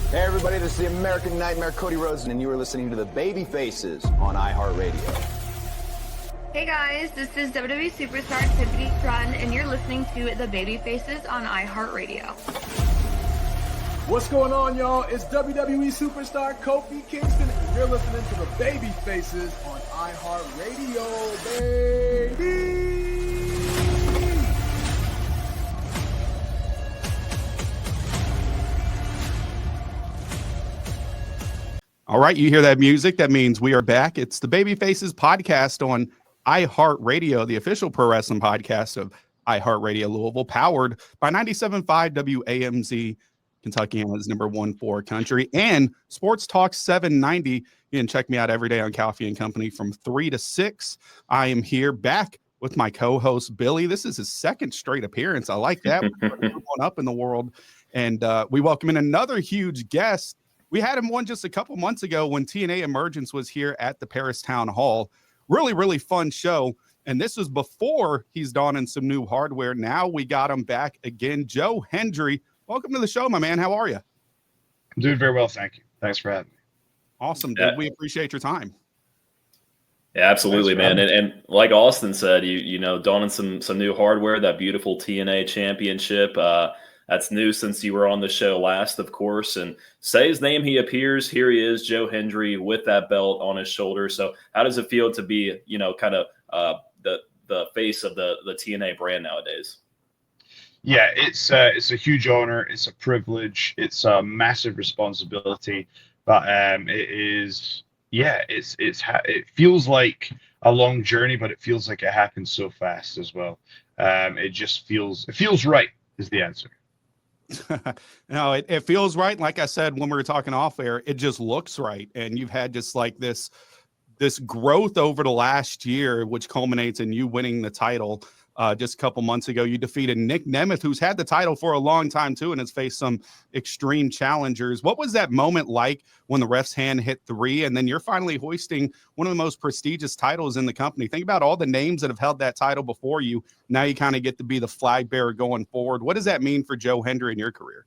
Hey everybody, this is the American Nightmare, Cody Rosen, and you are listening to the Babyfaces on iHeartRadio. Hey guys, this is WWE Superstar Tiffany Stratton, and you're listening to the Babyfaces on iHeartRadio. What's going on, y'all? It's WWE Superstar Kofi Kingston, and you're listening to the Babyfaces on iHeartRadio, baby! All right, you hear that music? That means we are back. It's the Babyfaces Podcast on iHeartRadio, the official pro wrestling podcast of iHeartRadio Louisville, powered by 97.5 WAMZ, Kentuckiana's #1 country, and Sports Talk 790. You can check me out every day on Coffee and Company from 3 to 6. I am here back with my co-host, Billy. This is his second straight appearance. I like that. We're going up in the world. And we welcome in another huge guest. We had him on just a couple months ago when TNA Emergence was here at the Paris Town Hall. Really, really fun show. And this was before he's donning some new hardware. Now we got him back again. Joe Hendry, welcome to the show, my man. How are you? I'm doing very well, thank you. Thanks for having me. Awesome, dude. We appreciate your time. Yeah, absolutely, man. And like Austin said, you know, donning some new hardware, that beautiful TNA championship. That's new since you were on the show last, of course. And say his name, he appears. Here he is, Joe Hendry, with that belt on his shoulder. So how does it feel to be, you know, kind of the face of the TNA brand nowadays? Yeah, it's a huge honor. It's a privilege. It's a massive responsibility. But it feels like a long journey, but it feels like it happened so fast as well. It feels right is the answer. No, it feels right. Like I said, when we were talking off air, it just looks right. And you've had just like this growth over the last year, which culminates in you winning the title. Just a couple months ago, you defeated Nick Nemeth, who's had the title for a long time too, and has faced some extreme challengers. What was that moment like when the ref's hand hit 3, and then you're finally hoisting one of the most prestigious titles in the company? Think about all the names that have held that title before you. Now you kind of get to be the flag bearer going forward. What does that mean for Joe Hendry in your career?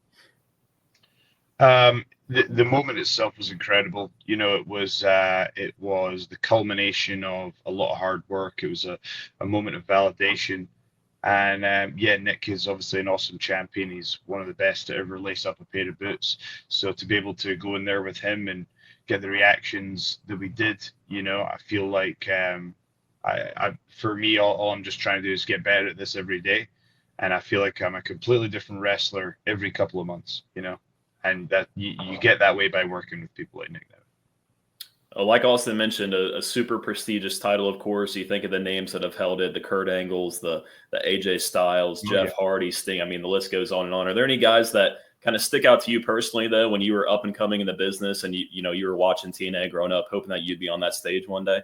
The moment itself was incredible. You know, it was the culmination of a lot of hard work. It was a moment of validation. And Nick is obviously an awesome champion. He's one of the best to ever lace up a pair of boots. So to be able to go in there with him and get the reactions that we did, you know, I feel like for me, all I'm just trying to do is get better at this every day. And I feel like I'm a completely different wrestler every couple of months, you know. And that you get that way by working with people like Nick. Like Austin mentioned, a super prestigious title, of course. You think of the names that have held it, the Kurt Angles, the AJ Styles, Jeff Hardy, Sting. I mean, the list goes on and on. Are there any guys that kind of stick out to you personally, though, when you were up and coming in the business and you were watching TNA growing up, hoping that you'd be on that stage one day?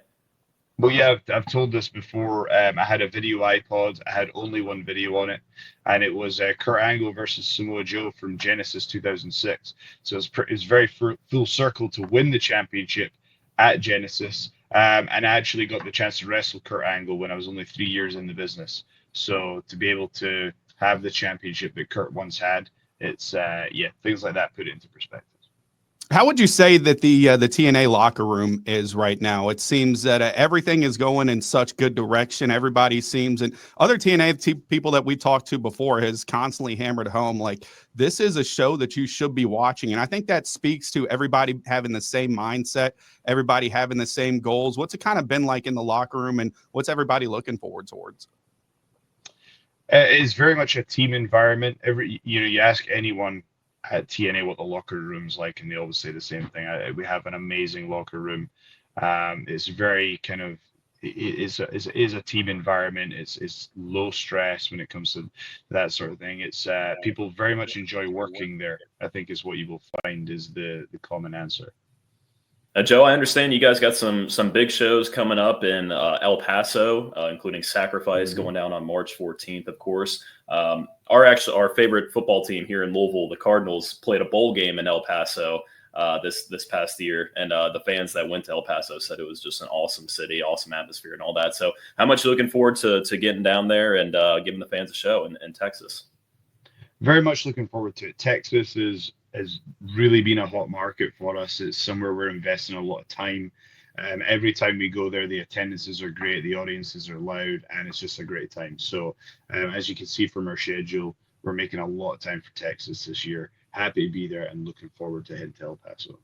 Well, yeah, I've told this before. I had a video iPod. I had only one video on it, and it was Kurt Angle versus Samoa Joe from Genesis 2006. So it was very full circle to win the championship at Genesis, and I actually got the chance to wrestle Kurt Angle when I was only 3 years in the business. So to be able to have the championship that Kurt once had, it's things like that put it into perspective. How would you say that the TNA locker room is right now? It seems that everything is going in such good direction. Everybody seems, and other TNA people that we talked to before has constantly hammered home, like, this is a show that you should be watching. And I think that speaks to everybody having the same mindset, everybody having the same goals. What's it kind of been like in the locker room, and what's everybody looking forward towards? It's very much a team environment. You ask anyone at TNA what the locker room's like, and they always say the same thing. We have an amazing locker room. It's very kind of is a team environment. It's low stress when it comes to that sort of thing. It's people very much enjoy working there, I think, is what you will find is the common answer. Joe, I understand you guys got some big shows coming up in El Paso, including Sacrifice going down on March 14th, of course. Our favorite football team here in Louisville, the Cardinals, played a bowl game in El Paso this past year, and the fans that went to El Paso said it was just an awesome city, awesome atmosphere, and all that. So, how much are you looking forward to getting down there and giving the fans a show in Texas? Very much looking forward to it. Texas is has really been a hot market for us. It's somewhere we're investing a lot of time. Every time we go there, the attendances are great, the audiences are loud, and it's just a great time. So as you can see from our schedule, we're making a lot of time for Texas this year. Happy to be there and looking forward to heading to El Paso.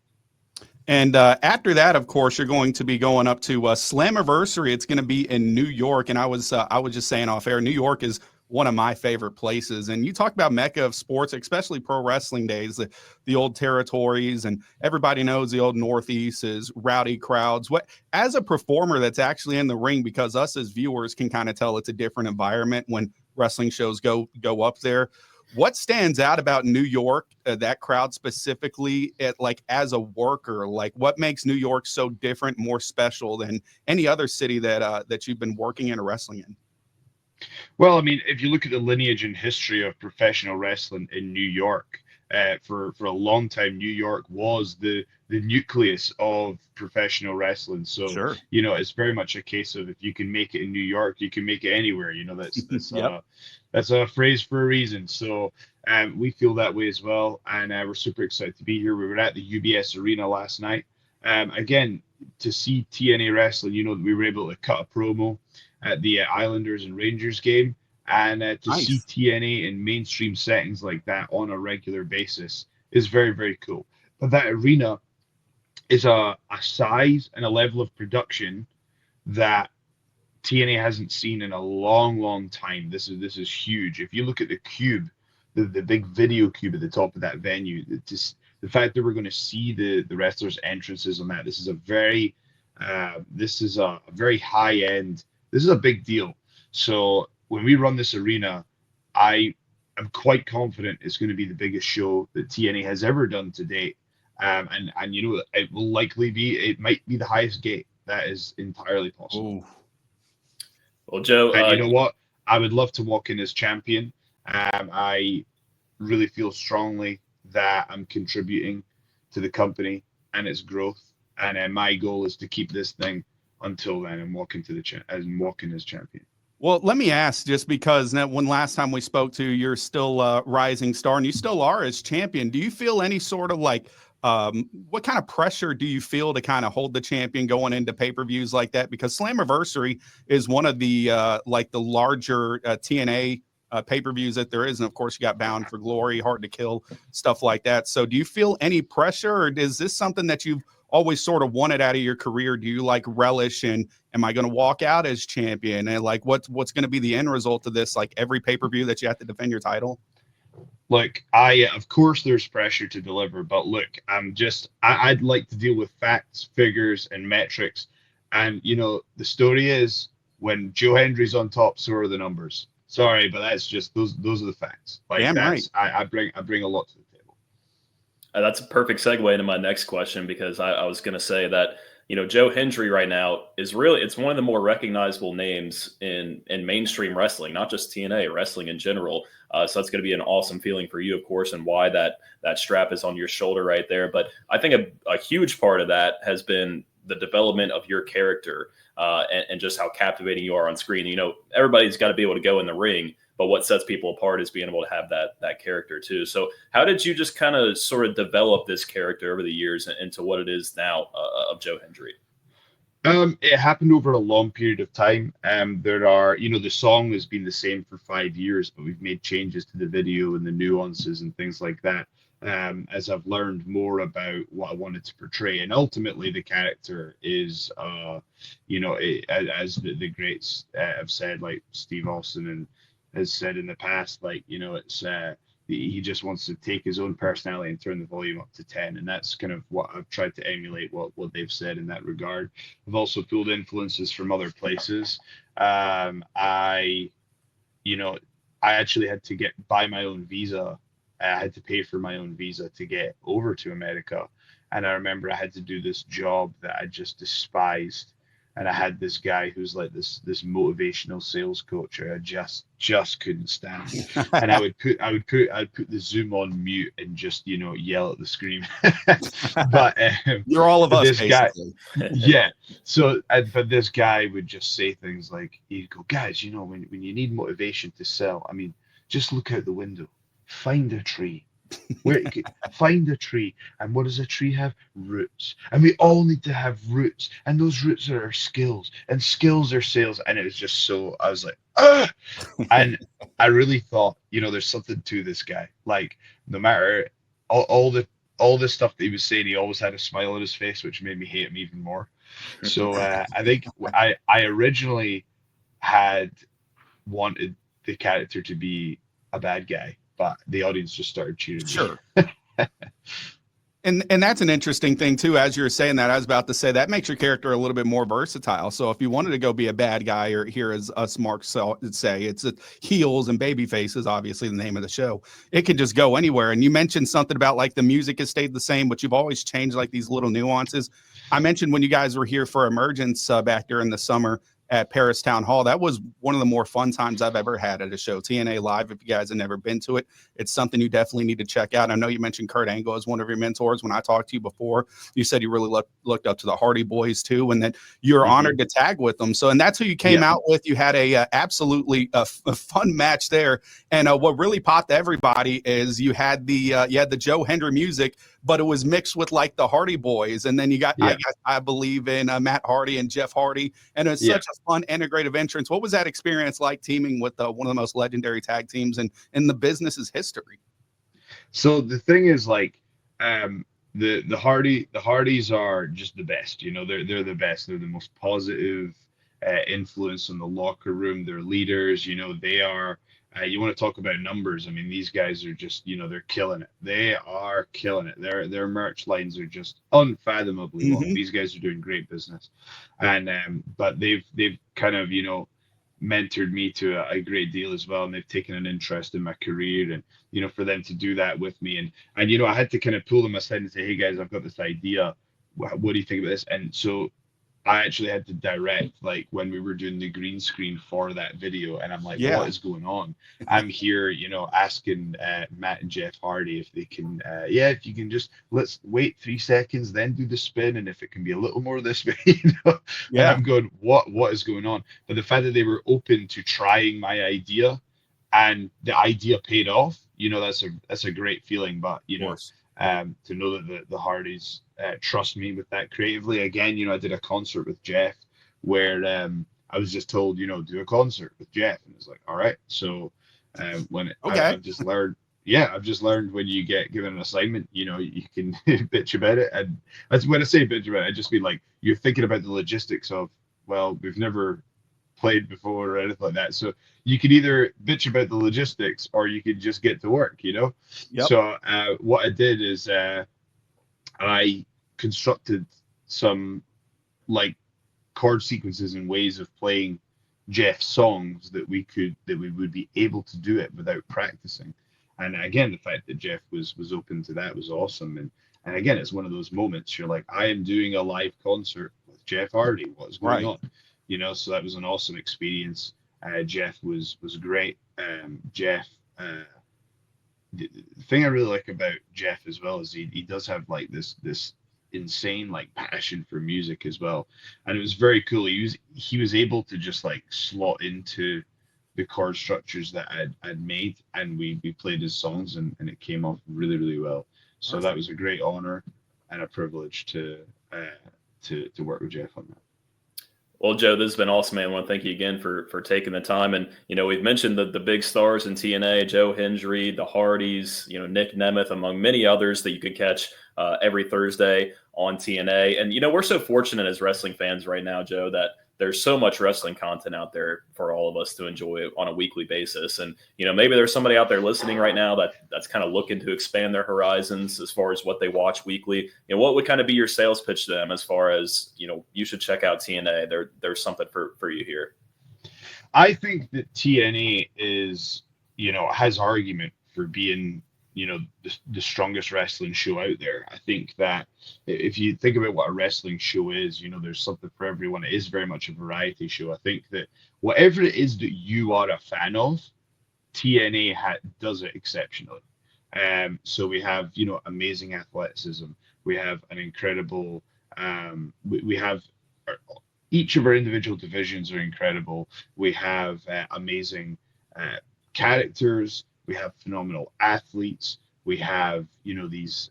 And after that, of course, you're going to be going up to Slammiversary. It's going to be in New York. And I was just saying off air, New York is one of my favorite places. And you talk about Mecca of sports, especially pro wrestling days, the old territories, and everybody knows the old Northeast is rowdy crowds. What, as a performer that's actually in the ring, because us as viewers can kind of tell it's a different environment when wrestling shows go up there. What stands out about New York, that crowd specifically, as a worker? Like, what makes New York so different, more special than any other city that you've been working in or wrestling in? Well, I mean, if you look at the lineage and history of professional wrestling in New York, for a long time, New York was the nucleus of professional wrestling. So, sure. It's very much a case of if you can make it in New York, you can make it anywhere. That's a phrase for a reason. So we feel that way as well. And we're super excited to be here. We were at the UBS Arena last night. Again, to see TNA wrestling, we were able to cut a promo at the Islanders and Rangers game. And to nice. see TNA in mainstream settings like that on a regular basis is very, very cool. But that arena is a size and a level of production that TNA hasn't seen in a long, long time. This is huge. If you look at the cube, the big video cube at the top of that venue, the fact that we're going to see the wrestlers' entrances on that, this is a very high end. This is a big deal. So when we run this arena, I am quite confident it's going to be the biggest show that TNA has ever done to date. And it will likely be, it might be the highest gate. That is entirely possible. Ooh. Well, Joe, and you know what? I would love to walk in as champion. I really feel strongly that I'm contributing to the company and its growth. And my goal is to keep this thing until then and walking as champion. Well, let me ask, just because when last time we spoke to you, you're still a rising star and you still are as champion. Do you feel any sort of what kind of pressure do you feel to kind of hold the champion going into pay-per-views like that? Because Slammiversary is one of the the larger TNA pay-per-views that there is. And of course, you got Bound for Glory, Hard to Kill, stuff like that. So do you feel any pressure, or is this something that you've always sort of wanted out of your career? Do you relish and am I going to walk out as champion? And what's going to be the end result of this? Every pay-per-view that you have to defend your title? Look, of course there's pressure to deliver, but look, I'd like to deal with facts, figures, and metrics. And, the story is when Joe Hendry's on top, so are the numbers. Sorry, but that's just, those are the facts. Damn right. I bring a lot to the table. That's a perfect segue into my next question, because I was going to say that, Joe Hendry right now it's one of the more recognizable names in mainstream wrestling, not just TNA, wrestling in general. So that's going to be an awesome feeling for you, of course, and why that strap is on your shoulder right there. But I think a huge part of that has been the development of your character and just how captivating you are on screen. Everybody's got to be able to go in the ring, but what sets people apart is being able to have that character too. So how did you just kind of sort of develop this character over the years into what it is now of Joe Hendry? It happened over a long period of time. There are, the song has been the same for 5 years, but we've made changes to the video and the nuances and things like that. As I've learned more about what I wanted to portray, and ultimately the character is, as the greats have said, like Steve Austin and has said in the past, it's he just wants to take his own personality and turn the volume up to 10, and that's kind of what I've tried to emulate what they've said in that regard. I've also pulled influences from other places. I actually had to buy my own visa. I had to pay for my own visa to get over to America, and I remember I had to do this job that I just despised. And I had this guy who's like this motivational sales coach who I just couldn't stand. And I'd put the Zoom on mute and just yell at the screen. But you're all of us, this basically. Guy, yeah. So but this guy would just say things like, he'd go, guys, when you need motivation to sell, just look out the window, find a tree, Find a tree. And what does a tree have? Roots. And we all need to have roots. And those roots are our skills. And skills are sales. And it was just so, I was like, ah! And I really thought, there's something to this guy. Like, no matter all the stuff that he was saying, he always had a smile on his face, which made me hate him even more. So I think I originally had wanted the character to be a bad guy, but the audience just started cheering. Sure. And that's an interesting thing too. As you're saying that, I was about to say that makes your character a little bit more versatile. So if you wanted to go be a bad guy, or here as us Mark say, it's heels and baby faces, obviously the name of the show, it can just go anywhere. And you mentioned something about like the music has stayed the same, but you've always changed like these little nuances. I mentioned when you guys were here for Emergence back during the summer at Paris Town Hall, that was one of the more fun times I've ever had at a show. TNA Live, if you guys have never been to it, it's something you definitely need to check out. I know you mentioned Kurt Angle as one of your mentors. When I talked to you before, you said you really looked up to the Hardy Boyz too, and that you were honored to tag with them. So, and that's who you came out with. You had a absolutely a fun match there. And what really popped to everybody is you had the Joe Hendry music, but it was mixed with like the Hardy Boyz. And then you got, I believe in Matt Hardy and Jeff Hardy. And it's such a fun integrative entrance. What was that experience like teaming with one of the most legendary tag teams in the business's history? So the thing is, like, the Hardys are just the best. They're the best. They're the most positive influence in the locker room. They're leaders. They are. You want to talk about numbers? I mean, these guys are just, they're killing it. They are killing it. Their merch lines are just unfathomably long. These guys are doing great business, and but they've kind of mentored me to a great deal as well, and they've taken an interest in my career, and for them to do that with me, and I had to kind of pull them aside and say, hey guys, I've got this idea. What do you think about this? And so I actually had to direct, like, when we were doing the green screen for that video, and I'm like, what is going on? I'm here, asking Matt and Jeff Hardy if they can, if you can just, let's wait 3 seconds, then do the spin, and if it can be a little more this way, And I'm going, what is going on? But the fact that they were open to trying my idea, and the idea paid off, that's a great feeling. But to know that the Hardys trust me with that creatively. Again, I did a concert with Jeff where I was just told, do a concert with Jeff, and it's like, all right. So I've just learned when you get given an assignment, you can bitch about it. And that's when I say bitch about it, I just mean like you're thinking about the logistics of, well, we've never played before or anything like that. So you could either bitch about the logistics or you could just get to work, So what I did is I constructed some like chord sequences and ways of playing Jeff's songs that we would be able to do it without practicing. And again, the fact that Jeff was open to that was awesome. And again, it's one of those moments you're like, I am doing a live concert with Jeff Hardy. What's going on? So that was an awesome experience. Jeff was great. Jeff, the thing I really like about Jeff as well is he does have like this insane like passion for music as well, and it was very cool. He was able to just like slot into the chord structures that I'd made, and we played his songs, and it came off really, really well. So that was a great honor and a privilege to work with Jeff on that. Well, Joe, this has been awesome, man. I want to thank you again for taking the time. And, we've mentioned the big stars in TNA, Joe Hendry, the Hardys, Nick Nemeth, among many others that you could catch every Thursday on TNA. And, we're so fortunate as wrestling fans right now, Joe, that there's so much wrestling content out there for all of us to enjoy on a weekly basis. And, maybe there's somebody out there listening right now that's kind of looking to expand their horizons as far as what they watch weekly. What would kind of be your sales pitch to them as far as, you should check out TNA. There's something for you here. I think that TNA is, has argument for being, the strongest wrestling show out there. I think that if you think about what a wrestling show is, there's something for everyone. It is very much a variety show. I think that whatever it is that you are a fan of, TNA does it exceptionally. So we have, amazing athleticism. We have an incredible, we have each of our individual divisions are incredible. We have amazing characters. We have phenomenal athletes. We have, these,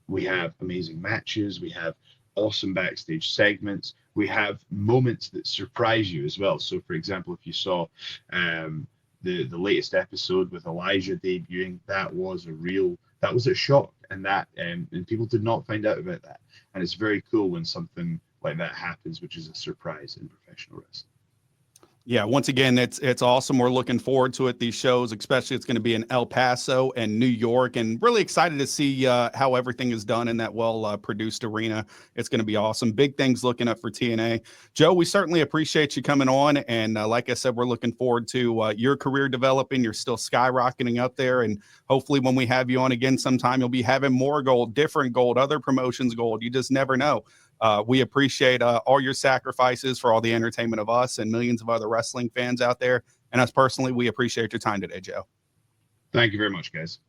we have amazing matches. We have awesome backstage segments. We have moments that surprise you as well. So, for example, if you saw the latest episode with Elijah debuting, that was a shock, and people did not find out about that. And it's very cool when something like that happens, which is a surprise in professional wrestling. Yeah, once again, it's awesome. We're looking forward to it. These shows, especially, it's going to be in El Paso and New York, and really excited to see how everything is done in that well-produced arena. It's going to be awesome. Big things looking up for TNA. Joe, we certainly appreciate you coming on, and like I said, we're looking forward to your career developing. You're still skyrocketing up there, and hopefully when we have you on again sometime, you'll be having more gold, different gold, other promotions gold. You just never know. We appreciate all your sacrifices for all the entertainment of us and millions of other wrestling fans out there. And us personally, we appreciate your time today, Joe. Thank you very much, guys.